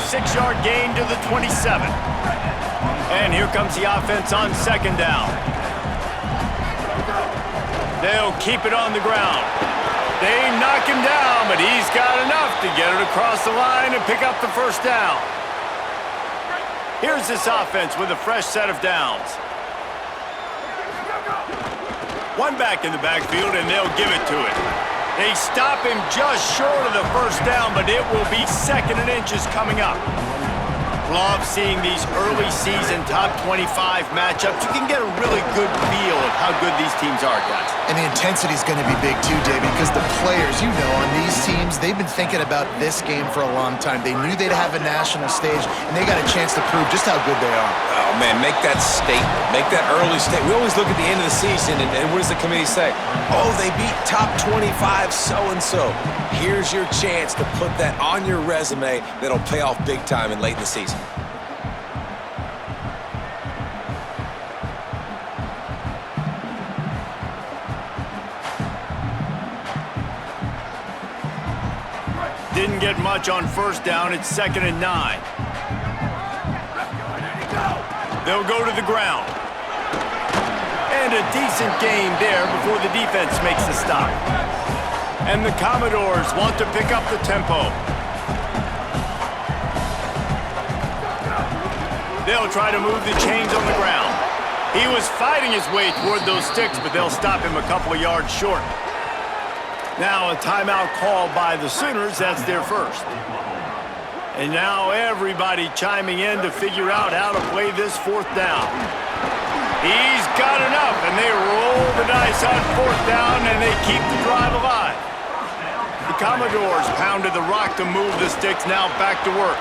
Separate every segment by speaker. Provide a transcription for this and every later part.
Speaker 1: 6-yard gain to the 27. And here comes the offense on second down. They'll keep it on the ground. They knock him down, but he's got enough to get it across the line and pick up the first down. Here's this offense with a fresh set of downs. One back in the backfield, and they'll give it to it. They stop him just short of the first down, but it will be 2nd and inches coming up. Love seeing these early season top 25 matchups. You can get a really good feel of how good these teams are, guys.
Speaker 2: And the intensity is going to be big too, David, because the players, you know, on these teams, they've been thinking about this game for a long time. They knew they'd have a national stage, and they got a chance to prove just how good they are.
Speaker 3: Oh, man, make that statement. Make that early statement. We always look at the end of the season, and what does the committee say? Oh, they beat top 25 so-and-so. Here's your chance to put that on your resume that'll pay off big time and late in the season.
Speaker 1: Didn't get much on first down. It's 2nd and 9. They'll go to the ground. And a decent game there before the defense makes the stop. And the Commodores want to pick up the tempo. They'll try to move the chains on the ground. He was fighting his way toward those sticks, but they'll stop him a couple of yards short. Now a timeout called by the Sooners. That's their first. And now everybody chiming in to figure out how to play this 4th down. He's got enough, and they roll the dice on 4th down, and they keep the drive alive. The Commodores pounded the rock to move the sticks. Now back to work.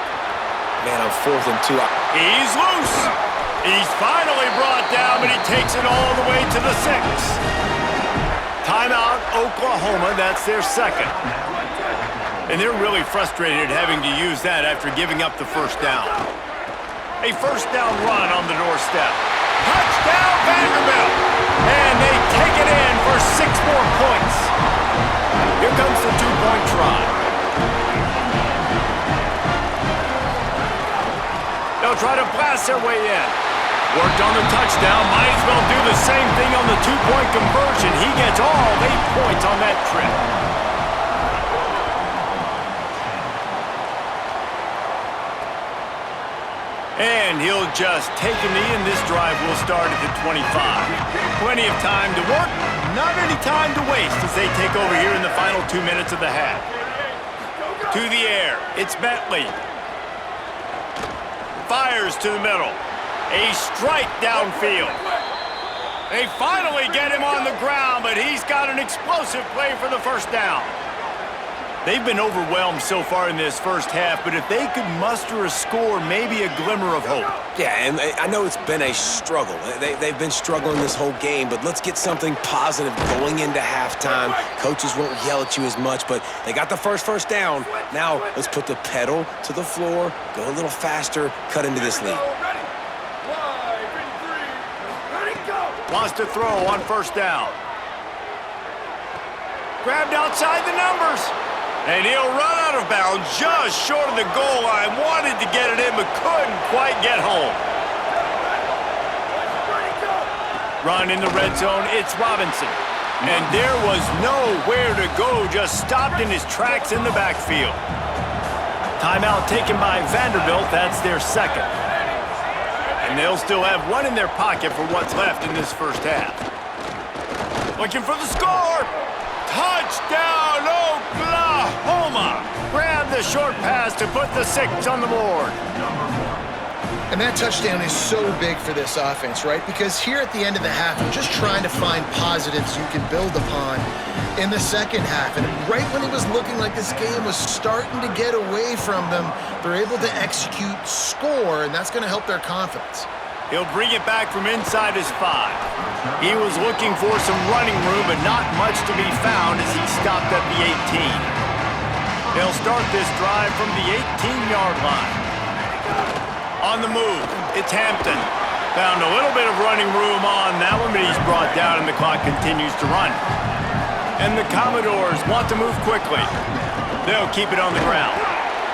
Speaker 3: Man, on 4th and 2.
Speaker 1: He's loose. He's finally brought down, but he takes it all the way to the 6. Timeout, Oklahoma. That's their second. And they're really frustrated having to use that after giving up the first down. A first down run on the doorstep. Touchdown, Vanderbilt! And they take it in for 6 more points. Here comes the 2-point try. They'll try to blast their way in. Worked on the touchdown. Might as well do the same thing on the 2-point conversion. He gets all 8 points on that trip. And he'll just take a knee, and this drive will start at the 25. Plenty of time to work, not any time to waste as they take over here in the final 2 minutes of the half. To the air, it's Bentley. Fires to the middle. A strike downfield. They finally get him on the ground, but he's got an explosive play for the first down. They've been overwhelmed so far in this first half, but if they could muster a score, maybe a glimmer of hope.
Speaker 3: Yeah, and I know it's been a struggle. They've been struggling this whole game, but let's get something positive going into halftime. Coaches won't yell at you as much, but they got the first down. Now let's put the pedal to the floor, go a little faster, cut into this lead.
Speaker 1: Wants to throw on first down. Grabbed outside the numbers. And he'll run out of bounds just short of the goal line. Wanted to get it in, but couldn't quite get home. Run in the red zone, it's Robinson. And there was nowhere to go, just stopped in his tracks in the backfield. Timeout taken by Vanderbilt, that's their second. And they'll still have one in their pocket for what's left in this first half. Looking for the score! Touchdown, Oklahoma! Grab the short pass to put the 6 on the board.
Speaker 2: And that touchdown is so big for this offense, right? Because here at the end of the half, you're just trying to find positives you can build upon in the second half. And right when it was looking like this game was starting to get away from them, they're able to execute, score, and that's going to help their confidence.
Speaker 1: He'll bring it back from inside his 5. He was looking for some running room, but not much to be found as he stopped at the 18. They'll start this drive from the 18-yard line. On the move, it's Hampton. Found a little bit of running room on that one, but he's brought down and the clock continues to run. And the Commodores want to move quickly. They'll keep it on the ground.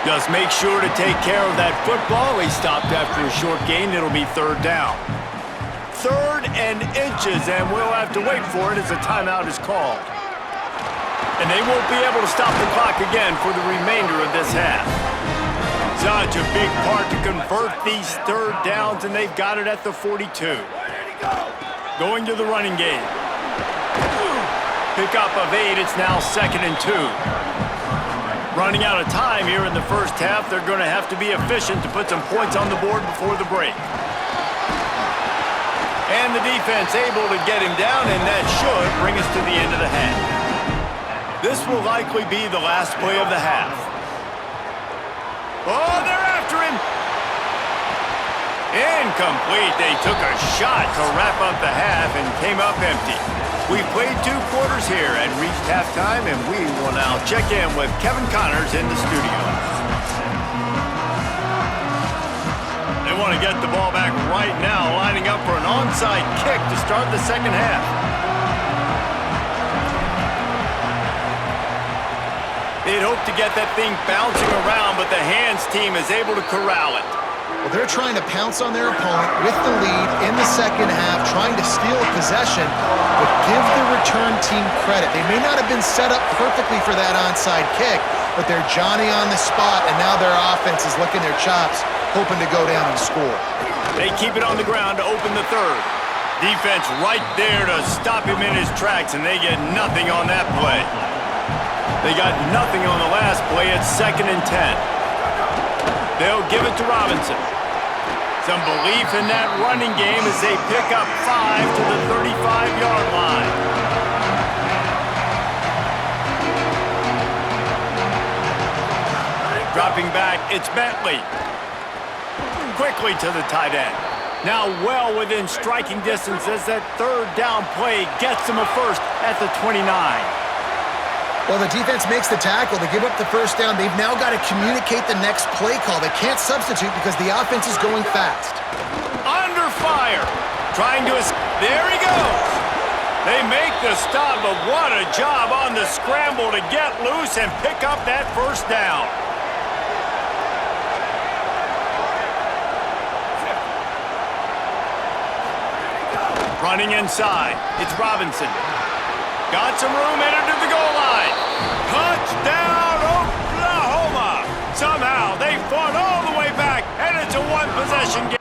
Speaker 1: Just make sure to take care of that football. He stopped after a short gain. It'll be third down. 3rd and inches, and we'll have to wait for it as a timeout is called. And they won't be able to stop the clock again for the remainder of this half. Such a big part to convert these third downs, and they've got it at the 42. Going to the running game. Pickup of 8, it's now 2nd and 2. Running out of time here in the first half, they're going to have to be efficient to put some points on the board before the break. And the defense able to get him down, and that should bring us to the end of the half. This will likely be the last play of the half. Oh, they're after him! Incomplete. They took a shot to wrap up the half and came up empty. We've played 2 quarters here and reached halftime, and we will now check in with Kevin Connors in the studio. They want to get the ball back right now, lining up for an onside kick to start the second half. They'd hope to get that thing bouncing around, but the hands team is able to corral it.
Speaker 2: Well, they're trying to pounce on their opponent with the lead in the second half, trying to steal a possession, but give the return team credit. They may not have been set up perfectly for that onside kick, but they're Johnny on the spot, and now their offense is licking their chops, hoping to go down and score.
Speaker 1: They keep it on the ground to open the third. Defense right there to stop him in his tracks, and they get nothing on that play. They got nothing on the last play. It's 2nd and 10. They'll give it to Robinson. Some belief in that running game as they pick up 5 to the 35-yard line. Dropping back, it's Bentley. Quickly to the tight end. Now well within striking distance as that third down play gets them a first at the 29.
Speaker 2: Well, the defense makes the tackle. They give up the first down. They've now got to communicate the next play call. They can't substitute because the offense is going fast.
Speaker 1: Under fire. Trying to escape. There he goes. They make the stop, but what a job on the scramble to get loose and pick up that first down. Running inside. It's Robinson. Got some room, entered to the goal line. Touchdown, Oklahoma! Somehow they fought all the way back, and it's a one-possession game.